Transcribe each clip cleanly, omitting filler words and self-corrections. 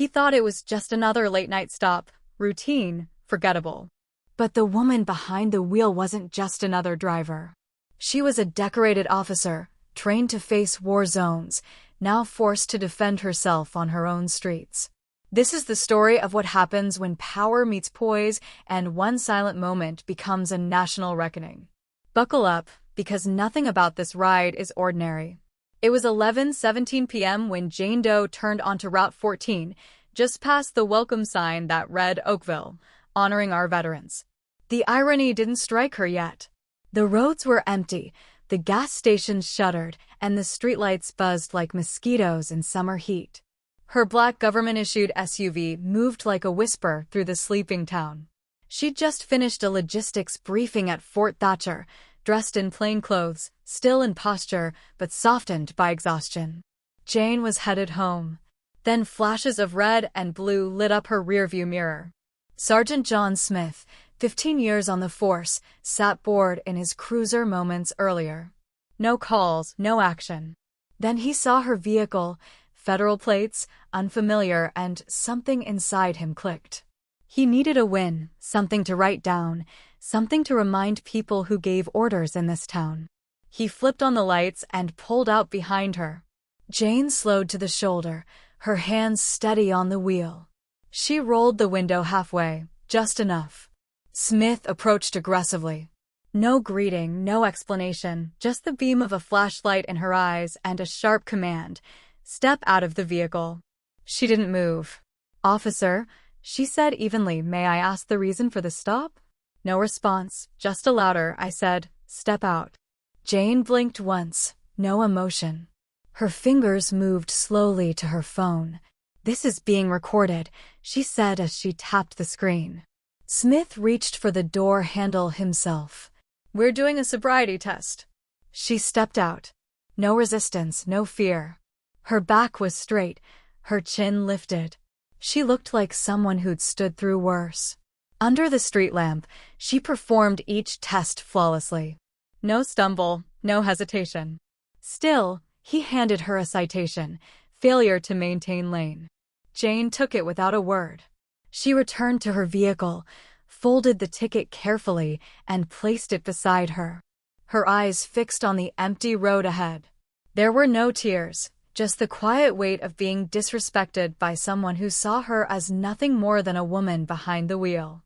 He thought it was just another late-night stop, routine, forgettable. But the woman behind the wheel wasn't just another driver. She was a decorated officer, trained to face war zones, now forced to defend herself on her own streets. This is the story of what happens when power meets poise and one silent moment becomes a national reckoning. Buckle up, because nothing about this ride is ordinary. It was 11:17 p.m. when Jane Doe turned onto Route 14, just past the welcome sign that read Oakville, honoring our veterans. The irony didn't strike her yet. The roads were empty, the gas stations shuttered, and the streetlights buzzed like mosquitoes in summer heat. Her black government-issued SUV moved like a whisper through the sleeping town. She'd just finished a logistics briefing at Fort Thatcher, dressed in plain clothes, still in posture, but softened by exhaustion. Jane was headed home. Then flashes of red and blue lit up her rearview mirror. Sergeant John Smith, 15 years on the force, sat bored in his cruiser moments earlier. No calls, no action. Then he saw her vehicle, federal plates, unfamiliar, and something inside him clicked. He needed a win, something to write down, something to remind people who gave orders in this town. He flipped on the lights and pulled out behind her. Jane slowed to the shoulder, her hands steady on the wheel. She rolled the window halfway, just enough. Smith approached aggressively. No greeting, no explanation, just the beam of a flashlight in her eyes and a sharp command. Step out of the vehicle. She didn't move. Officer, she said evenly, may I ask the reason for the stop? No response, just a louder, I said, step out. Jane blinked once, no emotion. Her fingers moved slowly to her phone. This is being recorded, she said as she tapped the screen. Smith reached for the door handle himself. We're doing a sobriety test. She stepped out. No resistance, no fear. Her back was straight, her chin lifted. She looked like someone who'd stood through worse. Under the street lamp, she performed each test flawlessly. No stumble, no hesitation. Still, he handed her a citation, failure to maintain lane. Jane took it without a word. She returned to her vehicle, folded the ticket carefully, and placed it beside her. Her eyes fixed on the empty road ahead. There were no tears, just the quiet weight of being disrespected by someone who saw her as nothing more than a woman behind the wheel.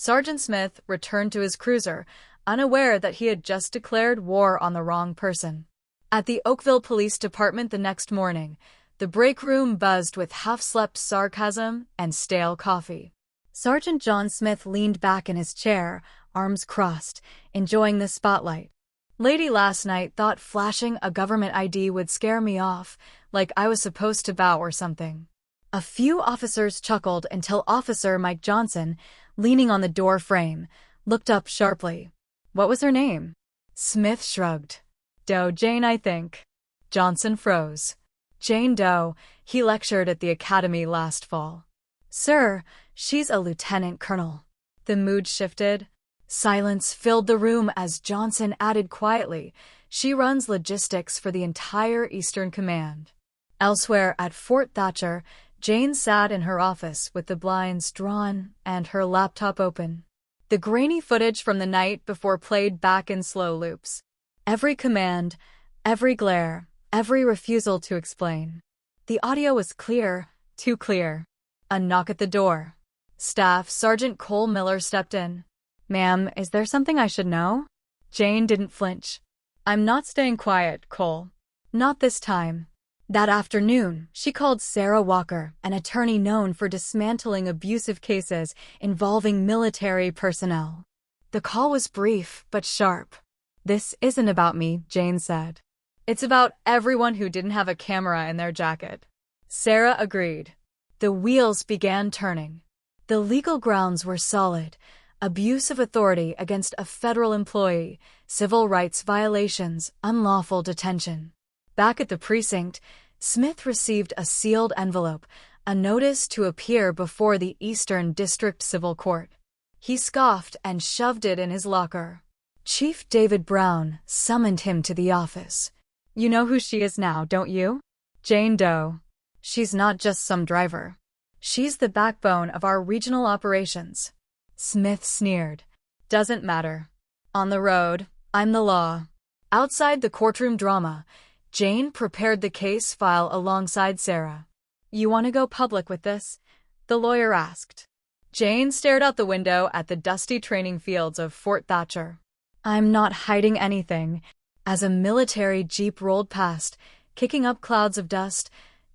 Sergeant Smith returned to his cruiser, unaware that he had just declared war on the wrong person. At the Oakville Police Department the next morning, the break room buzzed with half-slept sarcasm and stale coffee. Sergeant John Smith leaned back in his chair, arms crossed, enjoying the spotlight. Lady last night thought flashing a government ID would scare me off, like I was supposed to bow or something. A few officers chuckled until Officer Mike Johnson, leaning on the door frame, looked up sharply. What was her name? Smith shrugged. Doe Jane, I think. Johnson froze. Jane Doe, he lectured at the academy last fall. Sir, she's a lieutenant colonel. The mood shifted. Silence filled the room as Johnson added quietly, she runs logistics for the entire Eastern Command. Elsewhere at Fort Thatcher, Jane sat in her office with the blinds drawn and her laptop open. The grainy footage from the night before played back in slow loops. Every command, every glare, every refusal to explain. The audio was clear, too clear. A knock at the door. Staff Sergeant Cole Miller stepped in. Ma'am, is there something I should know? Jane didn't flinch. I'm not staying quiet, Cole. Not this time. That afternoon, she called Sarah Walker, an attorney known for dismantling abusive cases involving military personnel. The call was brief but sharp. This isn't about me, Jane said. It's about everyone who didn't have a camera in their jacket. Sarah agreed. The wheels began turning. The legal grounds were solid. Abuse of authority against a federal employee, civil rights violations, unlawful detention. Back at the precinct, Smith received a sealed envelope, a notice to appear before the Eastern District Civil Court. He scoffed and shoved it in his locker. Chief David Brown summoned him to the office. You know who she is now, don't you? Jane Doe. She's not just some driver. She's the backbone of our regional operations. Smith sneered. Doesn't matter. On the road, I'm the law. Outside the courtroom drama, Jane prepared the case file alongside Sarah. You want to go public with this? The lawyer asked. Jane stared out the window at the dusty training fields of Fort Thatcher. I'm not hiding anything. As a military jeep rolled past, kicking up clouds of dust,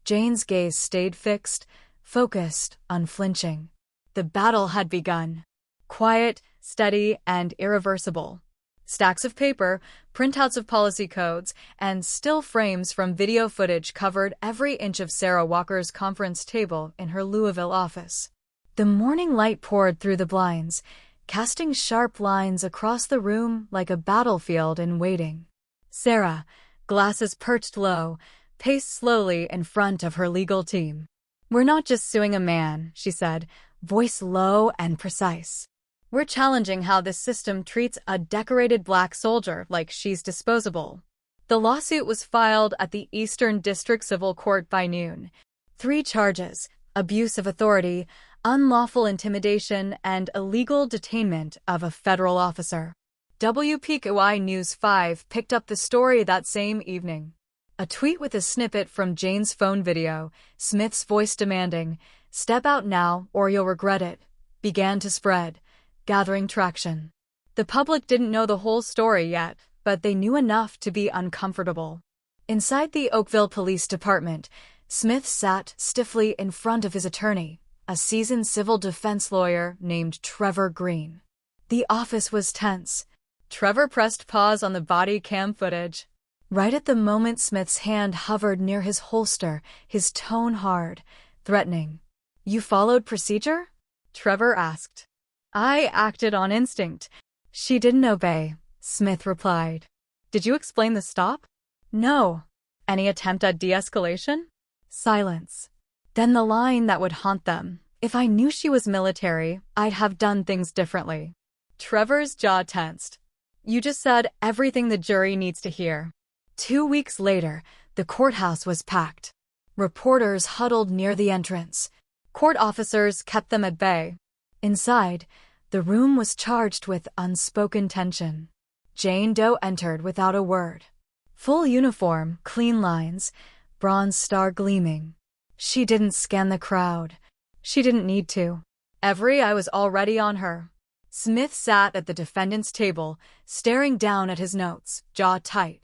Jane's gaze stayed fixed, focused, unflinching. The battle had begun. Quiet, steady, and irreversible. Stacks of paper, printouts of policy codes, and still frames from video footage covered every inch of Sarah Walker's conference table in her Louisville office. The morning light poured through the blinds, casting sharp lines across the room like a battlefield in waiting. Sarah, glasses perched low, paced slowly in front of her legal team. We're not just suing a man, she said, voice low and precise. We're challenging how this system treats a decorated black soldier like she's disposable. The lawsuit was filed at the Eastern District Civil Court by noon. 3 charges: abuse of authority, unlawful intimidation, and illegal detainment of a federal officer. WPKY News 5 picked up the story that same evening. A tweet with a snippet from Jane's phone video, Smith's voice demanding, "Step out now or you'll regret it," began to spread, gathering traction. The public didn't know the whole story yet, but they knew enough to be uncomfortable. Inside the Oakville Police Department, Smith sat stiffly in front of his attorney, a seasoned civil defense lawyer named Trevor Green. The office was tense. Trevor pressed pause on the body cam footage. Right at the moment Smith's hand hovered near his holster, his tone hard, threatening. "You followed procedure?" Trevor asked. "I acted on instinct." "She didn't obey," Smith replied. "Did you explain the stop?" "No." "Any attempt at de-escalation?" Silence. Then the line that would haunt them. "If I knew she was military, I'd have done things differently." Trevor's jaw tensed. "You just said everything the jury needs to hear." 2 weeks later, the courthouse was packed. Reporters huddled near the entrance. Court officers kept them at bay. Inside, the room was charged with unspoken tension. Jane Doe entered without a word. Full uniform, clean lines, bronze star gleaming. She didn't scan the crowd. She didn't need to. Every eye was already on her. Smith sat at the defendant's table, staring down at his notes, jaw tight.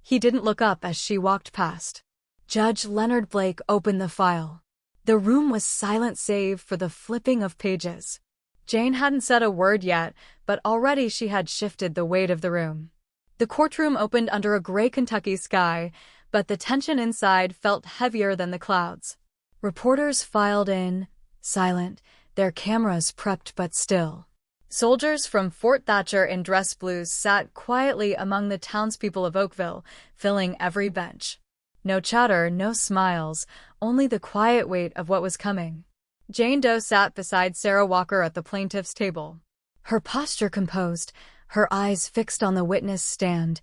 He didn't look up as she walked past. Judge Leonard Blake opened the file. The room was silent save for the flipping of pages. Jane hadn't said a word yet, but already she had shifted the weight of the room. The courtroom opened under a gray Kentucky sky, but the tension inside felt heavier than the clouds. Reporters filed in, silent, their cameras prepped but still. Soldiers from Fort Thatcher in dress blues sat quietly among the townspeople of Oakville, filling every bench. No chatter, no smiles, only the quiet weight of what was coming. Jane Doe sat beside Sarah Walker at the plaintiff's table. Her posture composed, her eyes fixed on the witness stand,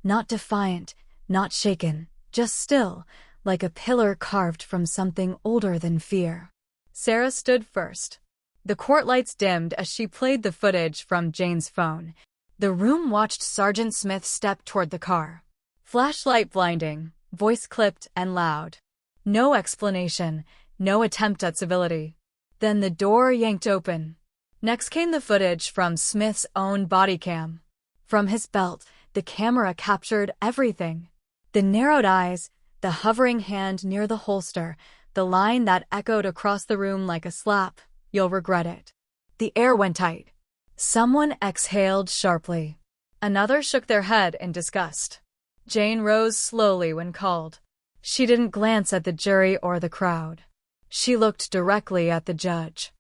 not defiant, not shaken, just still, like a pillar carved from something older than fear. Sarah stood first. The court lights dimmed as she played the footage from Jane's phone. The room watched Sergeant Smith step toward the car. Flashlight blinding, voice clipped and loud. No explanation, no attempt at civility. Then the door yanked open. Next came the footage from Smith's own body cam. From his belt, the camera captured everything. The narrowed eyes, the hovering hand near the holster, the line that echoed across the room like a slap. "You'll regret it." The air went tight. Someone exhaled sharply. Another shook their head in disgust. Jane rose slowly when called. She didn't glance at the jury or the crowd. She looked directly at the judge.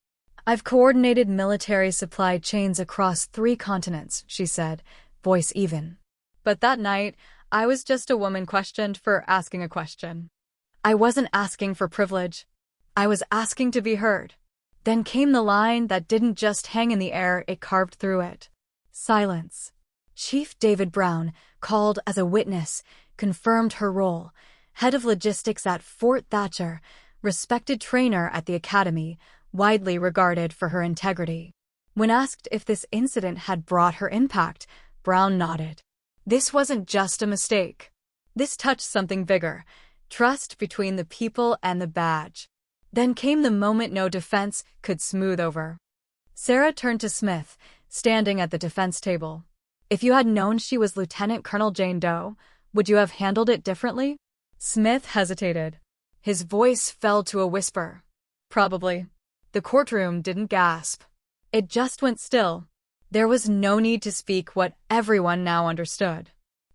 "I've coordinated military supply chains across 3 continents," she said, voice even. "But that night, I was just a woman questioned for asking a question. I wasn't asking for privilege. I was asking to be heard." Then came the line that didn't just hang in the air, it carved through it. Silence. Chief David Brown, called as a witness, confirmed her role. Head of logistics at Fort Thatcher, respected trainer at the academy, widely regarded for her integrity. When asked if this incident had brought her impact, Brown nodded. This wasn't just a mistake. This touched something bigger, trust between the people and the badge. Then came the moment no defense could smooth over. Sarah turned to Smith, standing at the defense table. If you had known she was Lieutenant Colonel Jane Doe, would you have handled it differently? Smith hesitated. His voice fell to a whisper. Probably. The courtroom didn't gasp. It just went still. There was no need to speak what everyone now understood.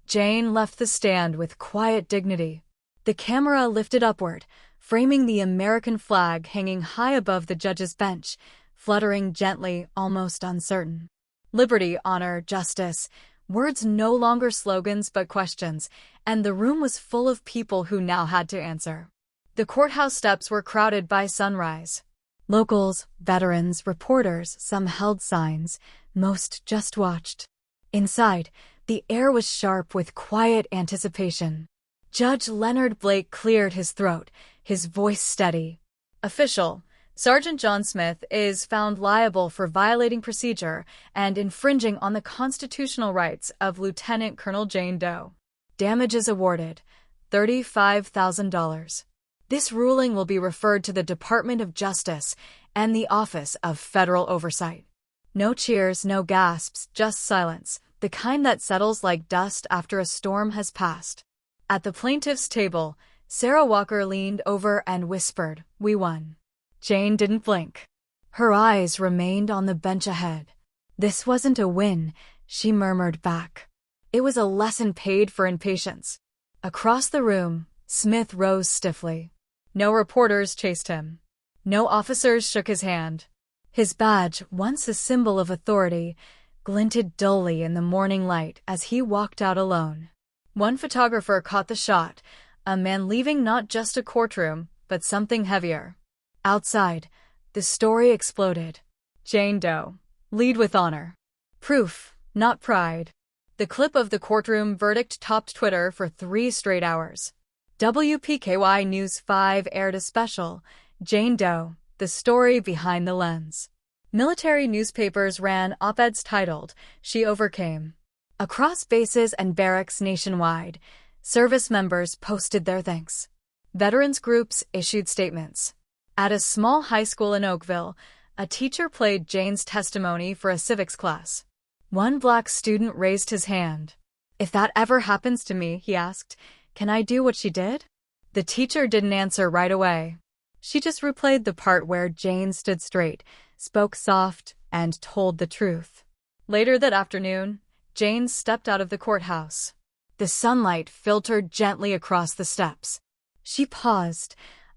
Jane left the stand with quiet dignity. The camera lifted upward, framing the American flag hanging high above the judge's bench, fluttering gently, almost uncertain. Liberty, honor, justice. Words no longer slogans but questions, and the room was full of people who now had to answer. The courthouse steps were crowded by sunrise. Locals, veterans, reporters, some held signs, most just watched. Inside, the air was sharp with quiet anticipation. Judge Leonard Blake cleared his throat, his voice steady. Official, Sergeant John Smith is found liable for violating procedure and infringing on the constitutional rights of Lieutenant Colonel Jane Doe. Damages awarded, $35,000. This ruling will be referred to the Department of Justice and the Office of Federal Oversight. No cheers, no gasps, just silence, the kind that settles like dust after a storm has passed. At the plaintiff's table, Sarah Walker leaned over and whispered, "We won." Jane didn't blink. Her eyes remained on the bench ahead. This wasn't a win, she murmured back. It was a lesson paid for impatience. Across the room, Smith rose stiffly. No reporters chased him. No officers shook his hand. His badge, once a symbol of authority, glinted dully in the morning light as he walked out alone. One photographer caught the shot, a man leaving not just a courtroom, but something heavier. Outside, the story exploded. Jane Doe. Lead with honor. Proof, not pride. The clip of the courtroom verdict topped Twitter for 3 straight hours. WPKY News 5 aired a special, Jane Doe, the story behind the lens. Military newspapers ran op-eds titled, "She Overcame." Across bases and barracks nationwide, service members posted their thanks. Veterans groups issued statements. At a small high school in Oakville, a teacher played Jane's testimony for a civics class. One black student raised his hand. "If that ever happens to me," he asked, "can I do what she did?" The teacher didn't answer right away. She just replayed the part where Jane stood straight, spoke soft, and told the truth. Later that afternoon, Jane stepped out of the courthouse. The sunlight filtered gently across the steps. She paused,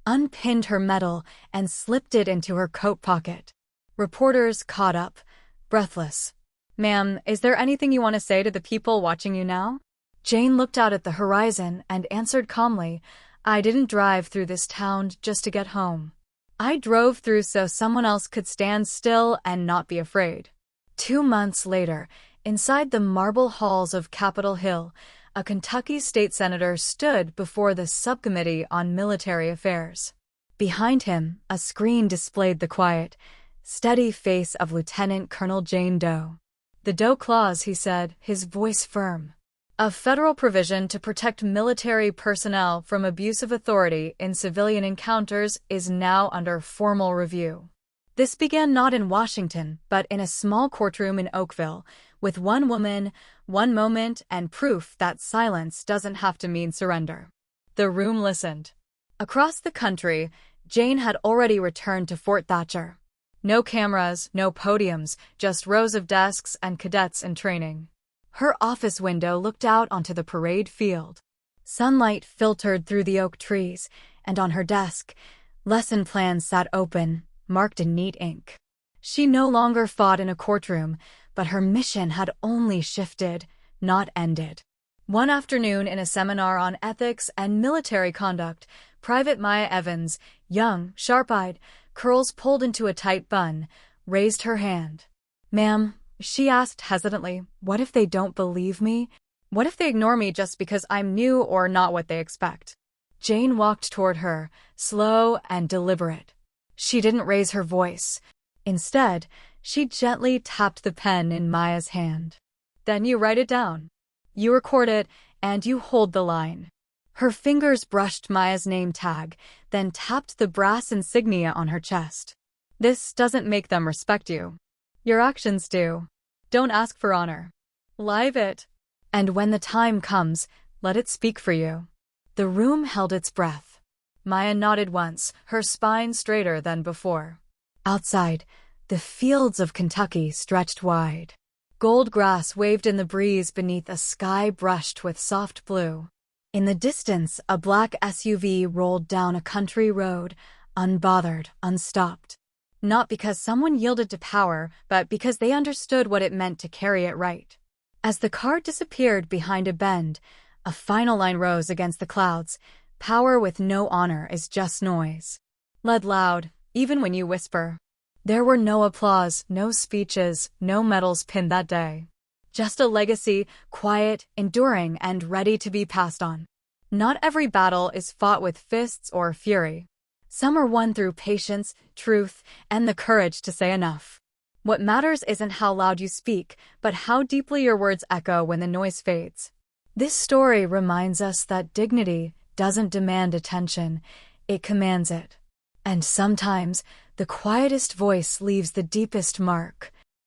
unpinned her medal, and slipped it into her coat pocket. Reporters caught up, breathless. "Ma'am, is there anything you want to say to the people watching you now?" Jane looked out at the horizon and answered calmly, "I didn't drive through this town just to get home. I drove through so someone else could stand still and not be afraid." 2 months later, inside the marble halls of Capitol Hill, a Kentucky state senator stood before the Subcommittee on Military Affairs. Behind him, a screen displayed the quiet, steady face of Lieutenant Colonel Jane Doe. "The Doe Clause," he said, his voice firm. "A federal provision to protect military personnel from abuse of authority in civilian encounters is now under formal review." This began not in Washington, but in a small courtroom in Oakville, with one woman, one moment, and proof that silence doesn't have to mean surrender. The room listened. Across the country, Jane had already returned to Fort Thatcher. No cameras, no podiums, just rows of desks and cadets in training. Her office window looked out onto the parade field. Sunlight filtered through the oak trees, and on her desk, lesson plans sat open, marked in neat ink. She no longer fought in a courtroom, but her mission had only shifted, not ended. One afternoon in a seminar on ethics and military conduct, Private Maya Evans, young, sharp-eyed, curls pulled into a tight bun, raised her hand. "Ma'am," she asked hesitantly, "what if they don't believe me? What if they ignore me just because I'm new or not what they expect?" Jane walked toward her, slow and deliberate. She didn't raise her voice. Instead, she gently tapped the pen in Maya's hand. Then you write it down. You record it, and you hold the line. Her fingers brushed Maya's name tag, then tapped the brass insignia on her chest. This doesn't make them respect you. Your actions do. Don't ask for honor. Live it. And when the time comes, let it speak for you. The room held its breath. Maya nodded once, her spine straighter than before. Outside, the fields of Kentucky stretched wide. Gold grass waved in the breeze beneath a sky brushed with soft blue. In the distance, a black SUV rolled down a country road, unbothered, unstopped. Not because someone yielded to power, but because they understood what it meant to carry it right. As the car disappeared behind a bend, a final line rose against the clouds. Power with no honor is just noise. Led loud, even when you whisper. There were no applause, no speeches, no medals pinned that day. Just a legacy, quiet, enduring, and ready to be passed on. Not every battle is fought with fists or fury. Some are won through patience, truth, and the courage to say enough. What matters isn't how loud you speak, but how deeply your words echo when the noise fades. This story reminds us that dignity doesn't demand attention, it commands it. And sometimes, the quietest voice leaves the deepest mark.